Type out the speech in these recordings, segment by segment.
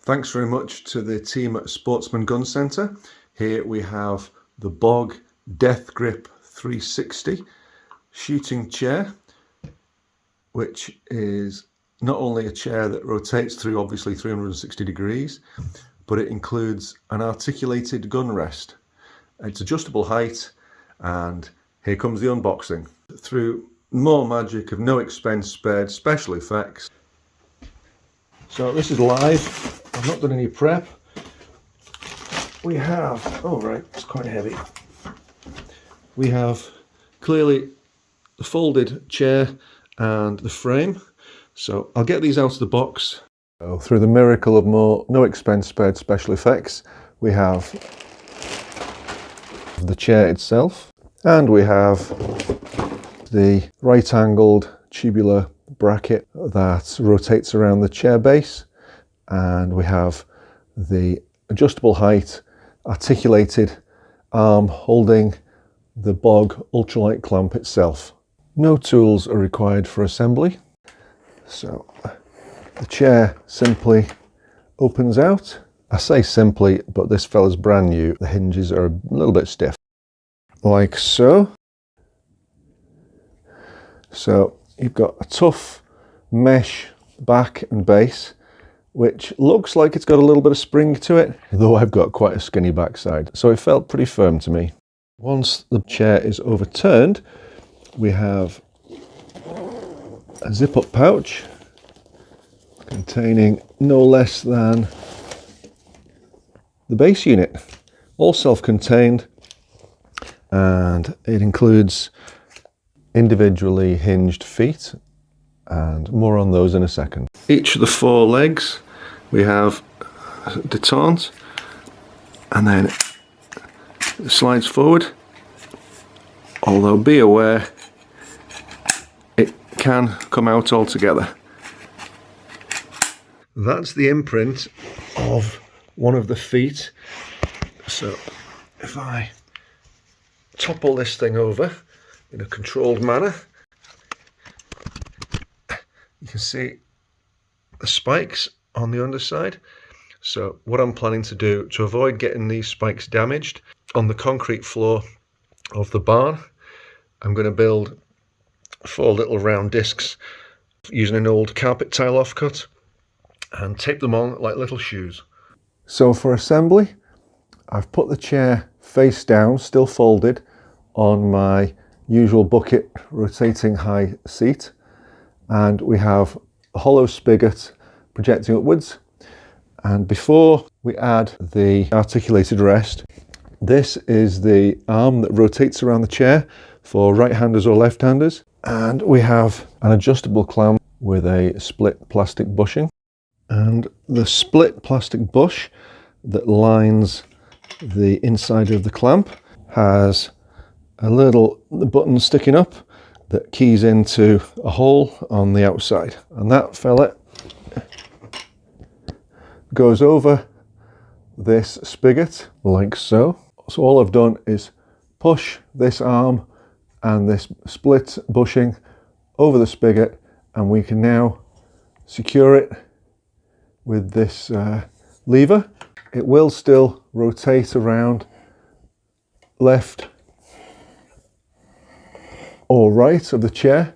Thanks very much to the team at Sportsman Gun Centre. Here we have the BOG Deathgrip 360 shooting chair, which is not only a chair that rotates through obviously 360 degrees, but it includes an articulated gun rest. It's adjustable height, and here comes the unboxing. Through more magic of no expense spared special effects. So this is live. I've not done any prep. We have, oh right, it's quite heavy. We have clearly the folded chair and the frame. So I'll get these out of the box. So through the miracle of more no expense spared special effects, we have the chair itself, and we have the right angled tubular bracket that rotates around the chair base, and we have the adjustable height articulated arm holding the BOG Ultralight clamp itself. No tools are required for assembly, so the chair simply opens out. I say simply, but this fella's brand new. The hinges are a little bit stiff, like so. So you've got a tough mesh back and base, which looks like it's got a little bit of spring to it, though I've got quite a skinny backside, so it felt pretty firm to me. Once the chair is overturned, we have a zip-up pouch containing no less than the base unit, all self-contained, and it includes individually hinged feet, and more on those in a second. Each of the four legs we have detente, and then it slides forward, although be aware it can come out altogether. That's the imprint of one of the feet. So if I topple this thing over in a controlled manner, you can see the spikes on the underside. So what I'm planning to do to avoid getting these spikes damaged on the concrete floor of the barn, I'm going to build 4 little round discs using an old carpet tile offcut and tape them on like little shoes. So for assembly, I've put the chair face down, still folded, on my usual bucket rotating high seat, and we have a hollow spigot projecting upwards. And before we add the articulated rest, this is the arm that rotates around the chair for right-handers or left-handers, and we have an adjustable clamp with a split plastic bushing, and the split plastic bush that lines the inside of the clamp has a little button sticking up that keys into a hole on the outside, and that fella goes over this spigot like so. So all I've done is push this arm and this split bushing over the spigot, and we can now secure it with this lever. It will still rotate around left or right of the chair,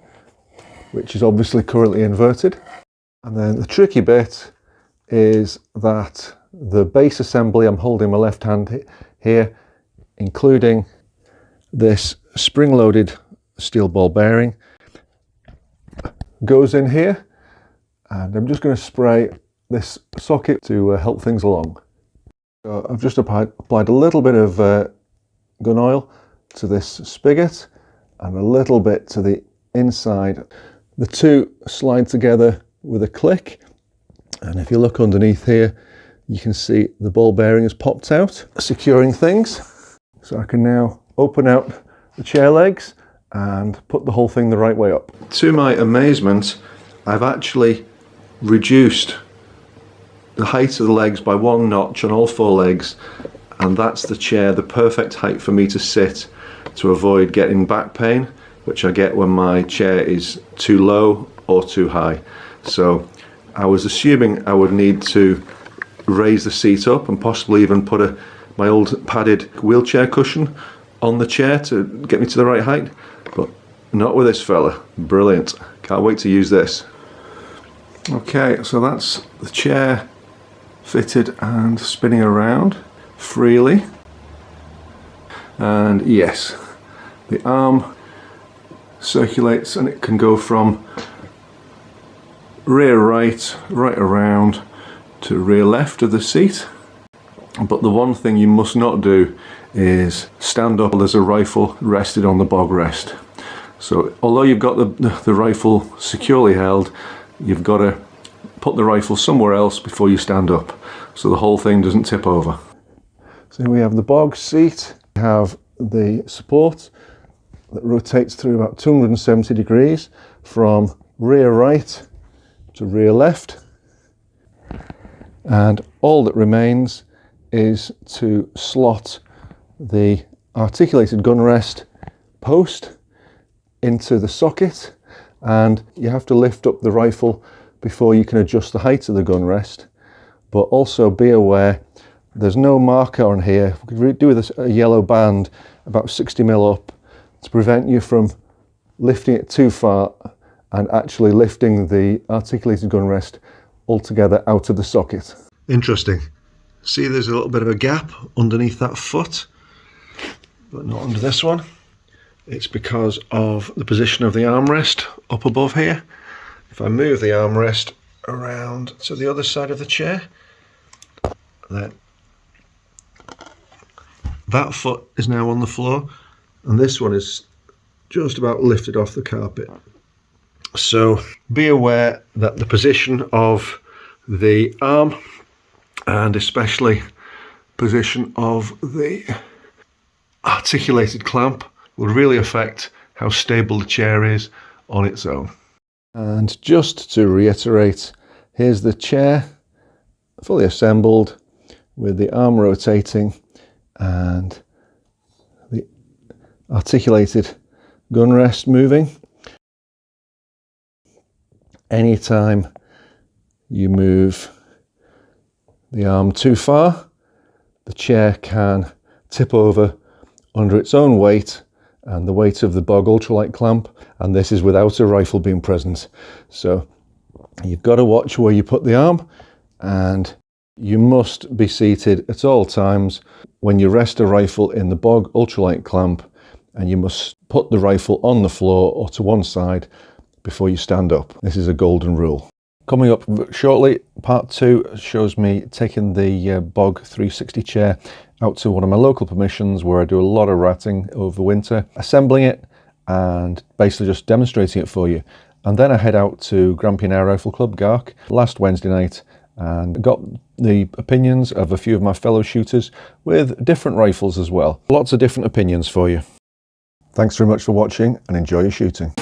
which is obviously currently inverted. And then the tricky bit is that the base assembly, I'm holding my left hand here, including this spring-loaded steel ball bearing, goes in here, and I'm just going to spray this socket to help things along. So I've just applied a little bit of gun oil to this spigot and a little bit to the inside. The two slide together with a click, and if you look underneath here, you can see the ball bearing has popped out, securing things. So I can now open out the chair legs and put the whole thing the right way up. To my amazement, I've actually reduced the height of the legs by 1 notch on all 4 legs, and that's the chair, the perfect height for me to sit to avoid getting back pain, which I get when my chair is too low or too high. So I was assuming I would need to raise the seat up and possibly even put my old padded wheelchair cushion on the chair to get me to the right height, but not with this fella. Brilliant. Can't wait to use this. Okay, so that's the chair fitted and spinning around freely. And yes, the arm circulates and it can go from rear right around to rear left of the seat. But the one thing you must not do is stand up. There's a rifle rested on the BOG rest. So although you've got the rifle securely held, you've got to put the rifle somewhere else before you stand up, so the whole thing doesn't tip over. So we have the BOG seat. We have the support that rotates through about 270 degrees from rear right to rear left. And all that remains is to slot the articulated gun rest post into the socket, and you have to lift up the rifle before you can adjust the height of the gun rest. But also be aware there's no marker on here. We could do with a yellow band about 60mm up to prevent you from lifting it too far and actually lifting the articulated gun rest altogether out of the socket. Interesting. See, there's a little bit of a gap underneath that foot, but not under this one. It's because of the position of the armrest up above here. If I move the armrest around to the other side of the chair, then that foot is now on the floor, and this one is just about lifted off the carpet. So be aware that the position of the arm, and especially position of the articulated clamp, will really affect how stable the chair is on its own. And just to reiterate, here's the chair fully assembled with the arm rotating and the articulated gun rest moving. Anytime you move the arm too far, the chair can tip over under its own weight and the weight of the BOG Ultralight clamp, and this is without a rifle being present. So you've got to watch where you put the arm, and you must be seated at all times when you rest a rifle in the BOG Ultralight clamp, and you must put the rifle on the floor or to one side before you stand up. This is a golden rule. Coming up shortly, part 2 shows me taking the BOG 360 chair out to one of my local permissions where I do a lot of ratting over winter, assembling it and basically just demonstrating it for you. And then I head out to Grampian Air Rifle Club, GARC, last Wednesday night, and got the opinions of a few of my fellow shooters with different rifles as well. Lots of different opinions for you. Thanks very much for watching, and enjoy your shooting.